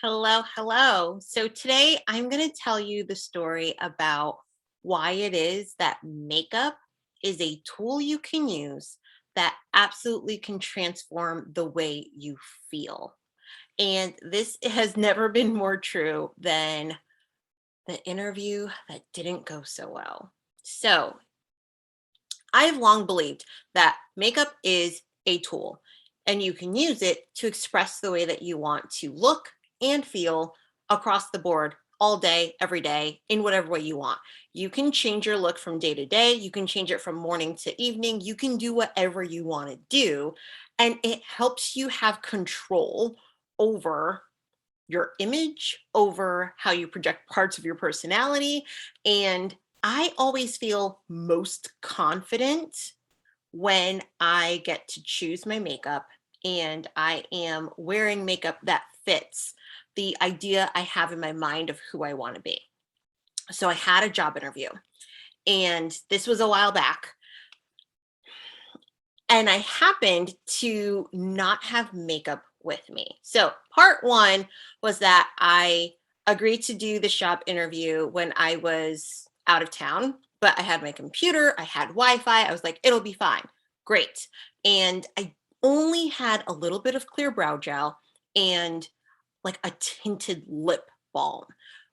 Hello, hello. So today I'm going to tell you the story about why it is that makeup is a tool you can use that absolutely can transform the way you feel. And this has never been more true than the interview that didn't go so well. So I've long believed that makeup is a tool and you can use it to express the way that you want to look and feel across the board all day, every day, in whatever way you want. You can change your look from day to day. You can change it from morning to evening. You can do whatever you want to do. And it helps you have control over your image, over how you project parts of your personality. And I always feel most confident when I get to choose my makeup and I am wearing makeup that fits the idea I have in my mind of who I want to be. So I had a job interview, and this was a while back. And I happened to not have makeup with me. So, part one was that I agreed to do the shop interview when I was out of town, but I had my computer, I had Wi Fi. I was like, it'll be fine. Great. And I only had a little bit of clear brow gel and like a tinted lip balm,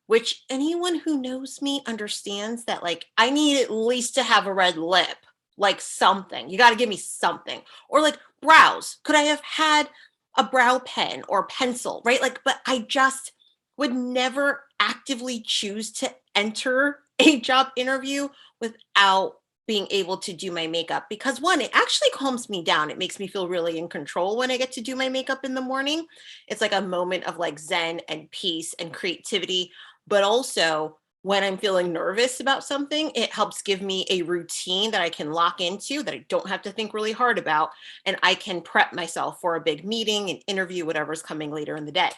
which anyone who knows me understands that like I need at least to have a red lip, like something. You got to give me something. Or like brows. Could I have had a brow pen or pencil, right? Like, but I just would never actively choose to enter a job interview without being able to do my makeup because one, it actually calms me down. It makes me feel really in control when I get to do my makeup in the morning. It's like a moment of like zen and peace and creativity, but also when I'm feeling nervous about something, it helps give me a routine that I can lock into that I don't have to think really hard about. And I can prep myself for a big meeting, an interview, whatever's coming later in the day.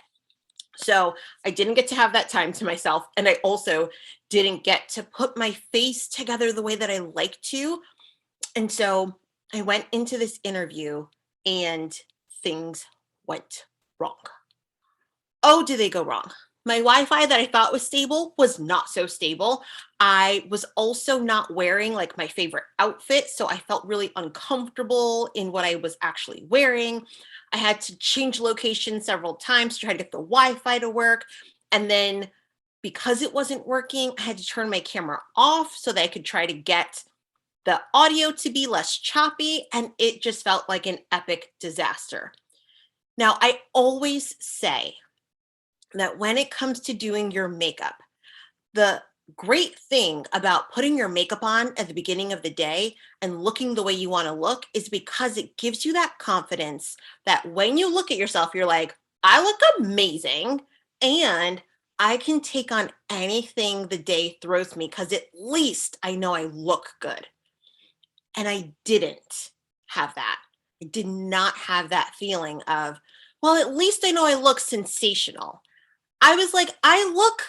So I didn't get to have that time to myself. And I also didn't get to put my face together the way that I like to. And so I went into this interview and things went wrong. Oh, did they go wrong? My Wi-Fi that I thought was stable was not so stable. I was also not wearing like my favorite outfit, so I felt really uncomfortable in what I was actually wearing. I had to change location several times to try to get the Wi-Fi to work. And then because it wasn't working, I had to turn my camera off so that I could try to get the audio to be less choppy, and it just felt like an epic disaster. Now, I always say that when it comes to doing your makeup, the great thing about putting your makeup on at the beginning of the day and looking the way you want to look is because it gives you that confidence that when you look at yourself, you're like, I look amazing and I can take on anything the day throws me because at least I know I look good. And I didn't have that. I did not have that feeling of, well, at least I know I look sensational. I was like, I look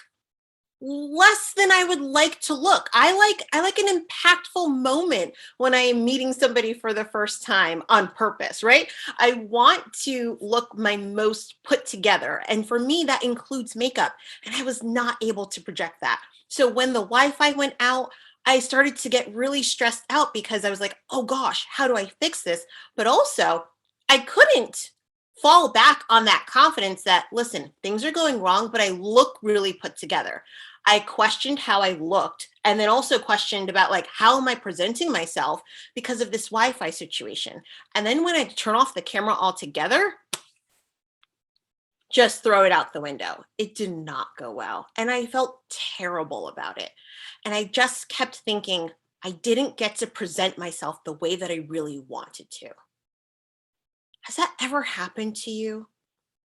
less than I would like to look. I like an impactful moment when I am meeting somebody for the first time on purpose, right? I want to look my most put together. And for me, that includes makeup. And I was not able to project that. So when the Wi-Fi went out, I started to get really stressed out because I was like, oh gosh, how do I fix this? But also, I couldn't fall back on that confidence that, listen, things are going wrong, but I look really put together. I questioned how I looked and then also questioned about like how am I presenting myself because of this Wi-Fi situation. And then when I turn off the camera altogether, just throw it out the window. It did not go well. And I felt terrible about it. And I just kept thinking I didn't get to present myself the way that I really wanted to. Has that ever happened to you?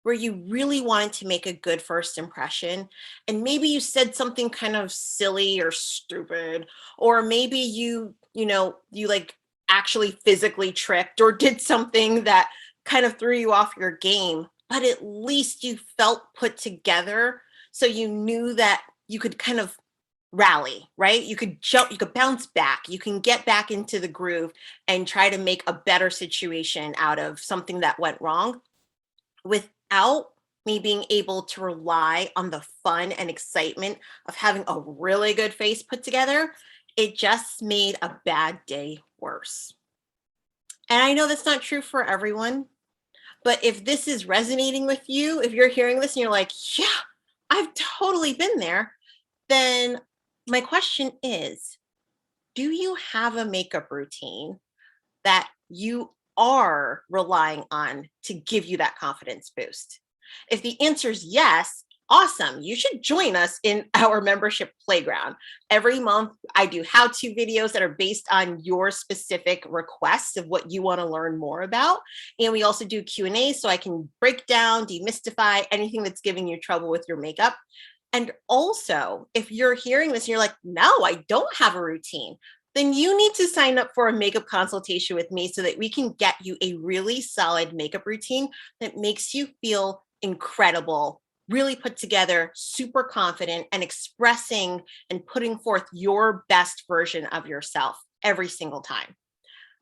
Where you really wanted to make a good first impression and maybe you said something kind of silly or stupid, or maybe you like actually physically tripped or did something that kind of threw you off your game, but at least you felt put together, so you knew that you could kind of rally, right? You could jump, you could bounce back, you can get back into the groove and try to make a better situation out of something that went wrong without me being able to rely on the fun and excitement of having a really good face put together, it just made a bad day worse. And I know that's not true for everyone, but if this is resonating with you, if you're hearing this and you're like, yeah, I've totally been there, then my question is, do you have a makeup routine that you are relying on to give you that confidence boost? If the answer is yes, awesome. You should join us in our membership playground. Every month, I do how-to videos that are based on your specific requests of what you want to learn more about. And we also do Q&A so I can break down, demystify anything that's giving you trouble with your makeup. And also, if you're hearing this and you're like, no, I don't have a routine, then you need to sign up for a makeup consultation with me so that we can get you a really solid makeup routine that makes you feel incredible, really put together, super confident, and expressing and putting forth your best version of yourself every single time.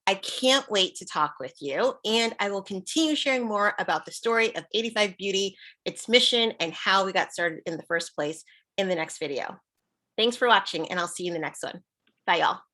I can't wait to talk with you, and I will continue sharing more about the story of 85 Beauty, its mission, and how we got started in the first place in the next video. Thanks for watching, and I'll see you in the next one. Bye, y'all.